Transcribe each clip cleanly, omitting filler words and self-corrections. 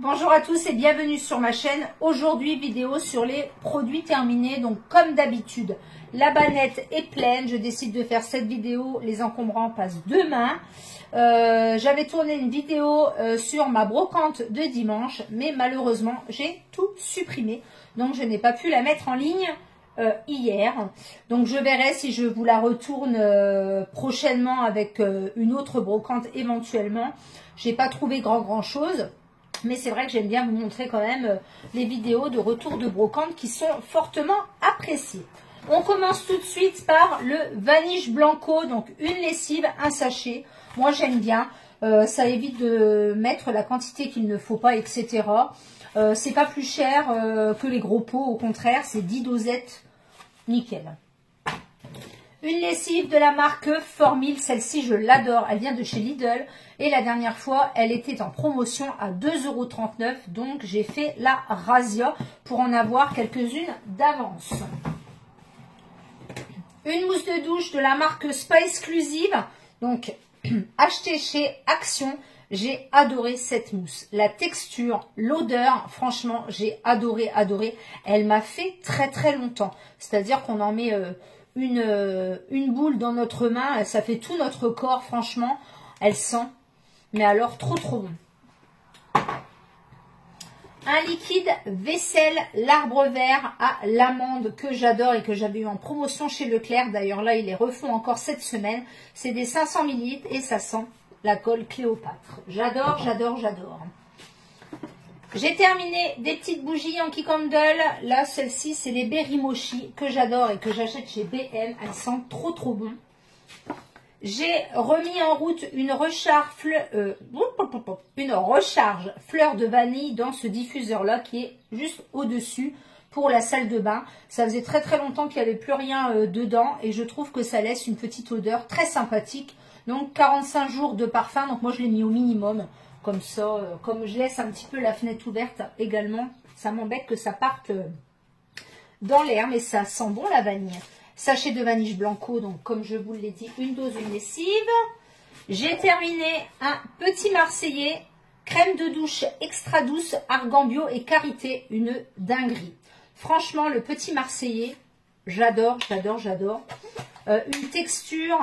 Bonjour à tous et bienvenue sur ma chaîne. Aujourd'hui, vidéo sur les produits terminés. Donc, comme d'habitude, la bannette est pleine. Je décide de faire cette vidéo. Les encombrants passent demain. J'avais tourné une vidéo sur ma brocante de dimanche, mais malheureusement, j'ai tout supprimé. Donc, je n'ai pas pu la mettre en ligne hier. Donc, je verrai si je vous la retourne prochainement avec une autre brocante éventuellement. J'ai pas trouvé grand chose. Mais c'est vrai que j'aime bien vous montrer quand même les vidéos de retour de brocante qui sont fortement appréciées. On commence tout de suite par le Vanish Blanco, donc une lessive, un sachet. Moi j'aime bien, ça évite de mettre la quantité qu'il ne faut pas, etc. C'est pas plus cher que les gros pots, au contraire, c'est 10 dosettes, nickel. Une lessive de la marque Formil, celle-ci je l'adore, elle vient de chez Lidl et la dernière fois elle était en promotion à 2,39 €, donc j'ai fait la razzia pour en avoir quelques-unes d'avance. Une mousse de douche de la marque Spa Exclusive, donc achetée chez Action. J'ai adoré cette mousse, la texture, l'odeur, franchement j'ai adoré. Elle m'a fait très longtemps, c'est-à-dire qu'on en met une boule dans notre main, ça fait tout notre corps, franchement, elle sent, mais alors trop bon. Un liquide vaisselle, l'arbre vert à l'amande que j'adore et que j'avais eu en promotion chez Leclerc, d'ailleurs là ils les refont encore cette semaine, c'est des 500 ml et ça sent la colle Cléopâtre, j'adore. J'ai terminé des petites bougies Yankee Candle. Là, celle-ci, c'est les Berry Mochi que j'adore et que j'achète chez BM. Elles sentent trop bon. J'ai remis en route une recharge fleur de vanille dans ce diffuseur-là qui est juste au-dessus pour la salle de bain. Ça faisait très longtemps qu'il n'y avait plus rien dedans et je trouve que ça laisse une petite odeur très sympathique. Donc, 45 jours de parfum. Donc, moi, je l'ai mis au minimum. Comme ça, comme je laisse un petit peu la fenêtre ouverte également, ça m'embête que ça parte dans l'air, mais ça sent bon la vanille. Sachet de Vanish Blanco, donc comme je vous l'ai dit, une dose, une lessive. J'ai terminé un petit Marseillais, crème de douche extra douce, argan bio et karité, une dinguerie. Franchement, le petit Marseillais, j'adore. Une texture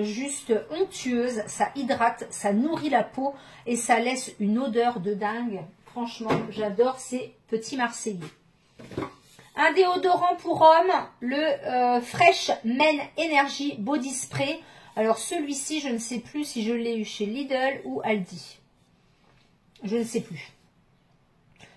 juste onctueuse, ça hydrate, ça nourrit la peau et ça laisse une odeur de dingue. Franchement, j'adore ces petits Marseillais. Un déodorant pour homme, le Fresh Men Energy Body Spray. Alors celui-ci, je ne sais plus si je l'ai eu chez Lidl ou Aldi. Je ne sais plus.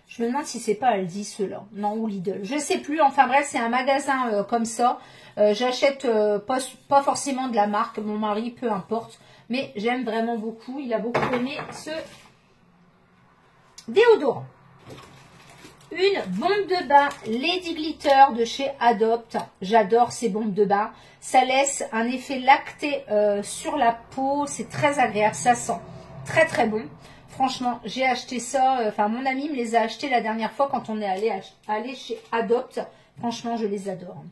Je me demande si c'est pas Aldi ceux-là. Non, ou Lidl. Je ne sais plus. Enfin bref, c'est un magasin comme ça. J'achète pas forcément de la marque. Mon mari, peu importe. Mais j'aime vraiment beaucoup. Il a beaucoup aimé ce déodorant. Une bombe de bain Lady Glitter de chez Adopt. J'adore ces bombes de bain. Ça laisse un effet lacté sur la peau. C'est très agréable. Ça sent très bon. Franchement, j'ai acheté ça, enfin mon ami me les a achetés la dernière fois quand on est allé chez Adopt. Franchement, je les adore.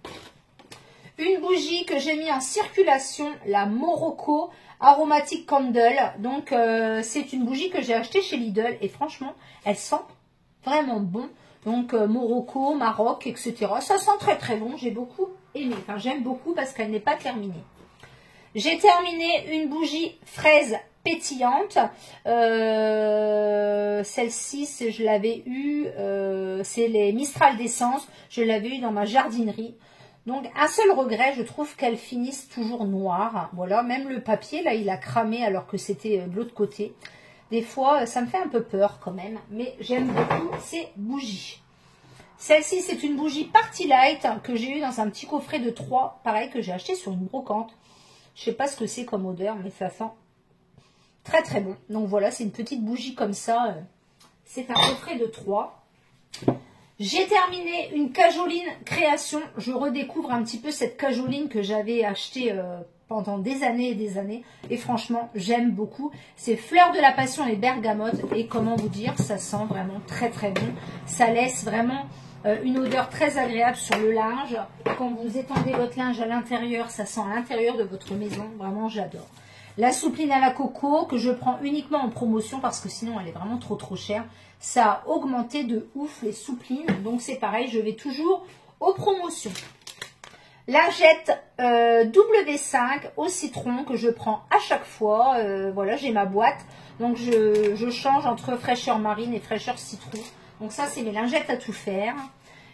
Une bougie que j'ai mis en circulation, la Morocco Aromatic Candle. Donc, c'est une bougie que j'ai achetée chez Lidl et franchement, elle sent vraiment bon. Donc, Morocco, Maroc, etc. Ça sent très bon, j'ai beaucoup aimé. Enfin, j'aime beaucoup parce qu'elle n'est pas terminée. J'ai terminé une bougie fraise pétillante. Celle-ci, je l'avais eu, c'est les Mistral d'essence. Je l'avais eu dans ma jardinerie. Donc, un seul regret, je trouve qu'elles finissent toujours noires. Voilà, même le papier, là, il a cramé alors que c'était de l'autre côté. Des fois, ça me fait un peu peur quand même. Mais j'aime beaucoup ces bougies. Celle-ci, c'est une bougie Party Light que j'ai eu dans un petit coffret de 3. Pareil, que j'ai acheté sur une brocante. Je sais pas ce que c'est comme odeur, mais ça sent très bon. Donc voilà, c'est une petite bougie comme ça. C'est un coffret de 3. J'ai terminé une cajoline création. Je redécouvre un petit peu cette cajoline que j'avais achetée pendant des années et des années. Et franchement, j'aime beaucoup. C'est fleur de la passion et bergamote. Et comment vous dire, ça sent vraiment très bon. Ça laisse vraiment une odeur très agréable sur le linge. Quand vous étendez votre linge à l'intérieur, ça sent à l'intérieur de votre maison. Vraiment, j'adore. La soupline à la coco que je prends uniquement en promotion parce que sinon elle est vraiment trop chère. Ça a augmenté de ouf les souplines. Donc c'est pareil, je vais toujours aux promotions. Lingette W5 au citron que je prends à chaque fois. Voilà, j'ai ma boîte. Donc je change entre fraîcheur marine et fraîcheur citron. Donc ça c'est mes lingettes à tout faire.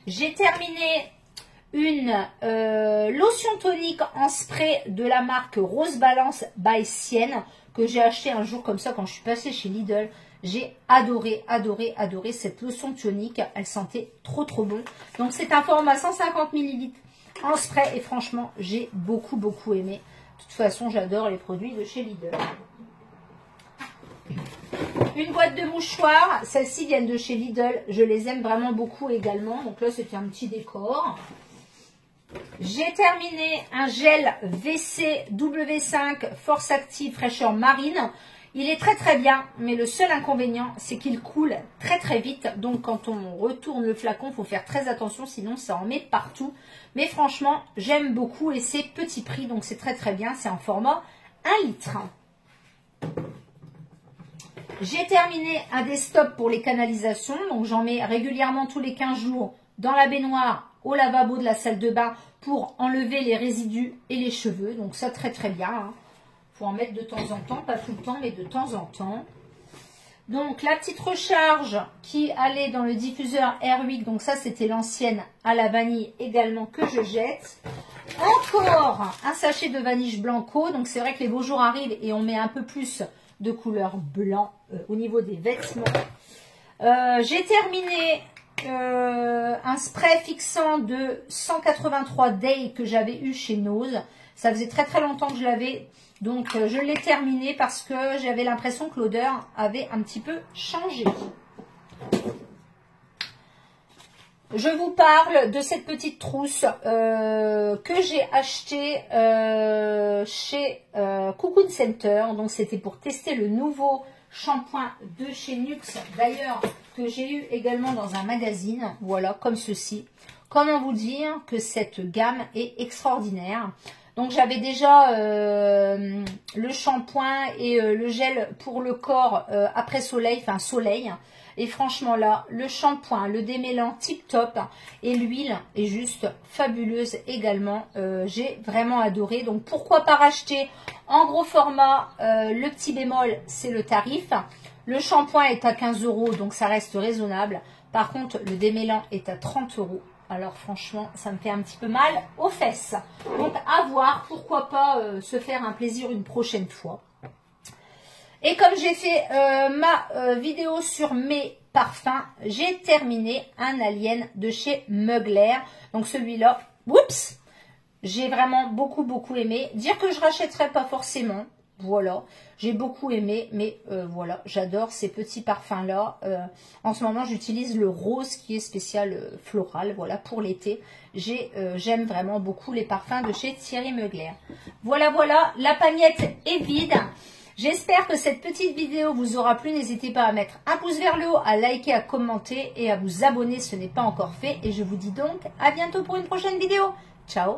J'ai terminé une lotion tonique en spray de la marque Rose Balance by Sienne que j'ai acheté un jour comme ça quand je suis passée chez Lidl. J'ai adoré cette lotion tonique. Elle sentait trop bon. Donc c'est un format 150 ml en spray et franchement j'ai beaucoup aimé. De toute façon j'adore les produits de chez Lidl. Une boîte de mouchoirs, celles-ci viennent de chez Lidl, je les aime vraiment beaucoup également. Donc là c'était un petit décor. J'ai terminé un gel WC W5 Force Active fraîcheur marine. Il est très bien, mais le seul inconvénient, c'est qu'il coule très vite. Donc quand on retourne le flacon, il faut faire très attention, sinon ça en met partout. Mais franchement, j'aime beaucoup et c'est petit prix, donc c'est très bien. C'est en format 1 litre. J'ai terminé un des stops pour les canalisations. Donc j'en mets régulièrement tous les 15 jours dans la baignoire, au lavabo de la salle de bain pour enlever les résidus et les cheveux. Donc ça très bien. Hein. Faut en mettre de temps en temps, pas tout le temps, mais de temps en temps. Donc la petite recharge qui allait dans le diffuseur Airwick, donc ça c'était l'ancienne à la vanille également que je jette. Encore un sachet de Vanish Blanco, donc c'est vrai que les beaux jours arrivent et on met un peu plus de couleur blanc au niveau des vêtements. J'ai terminé un spray fixant de 183 Day que j'avais eu chez Nose. Ça faisait très longtemps que je l'avais. Donc, je l'ai terminé parce que j'avais l'impression que l'odeur avait un petit peu changé. Je vous parle de cette petite trousse que j'ai achetée chez Cocoon Center. Donc, c'était pour tester le nouveau shampoing de chez Nuxe. D'ailleurs, que j'ai eu également dans un magazine. Voilà, comme ceci. Comment vous dire que cette gamme est extraordinaire. Donc j'avais déjà le shampoing et le gel pour le corps après soleil, enfin soleil. Et franchement là, le shampoing, le démêlant tip top et l'huile est juste fabuleuse également. J'ai vraiment adoré. Donc pourquoi pas racheter en gros format. Le petit bémol, c'est le tarif. Le shampoing est à 15 €, donc ça reste raisonnable. Par contre, le démêlant est à 30 €. Alors franchement, ça me fait un petit peu mal aux fesses. Donc à voir, pourquoi pas se faire un plaisir une prochaine fois. Et comme j'ai fait ma vidéo sur mes parfums, j'ai terminé un Alien de chez Mugler. Donc celui-là, oups, j'ai vraiment beaucoup aimé. Dire que je rachèterai pas forcément. Voilà, j'ai beaucoup aimé, mais voilà, j'adore ces petits parfums-là. En ce moment, j'utilise le rose qui est spécial floral, voilà, pour l'été. J'aime vraiment beaucoup les parfums de chez Thierry Mugler. Voilà, la pagnette est vide. J'espère que cette petite vidéo vous aura plu. N'hésitez pas à mettre un pouce vers le haut, à liker, à commenter et à vous abonner si ce n'est pas encore fait. Et je vous dis donc à bientôt pour une prochaine vidéo. Ciao!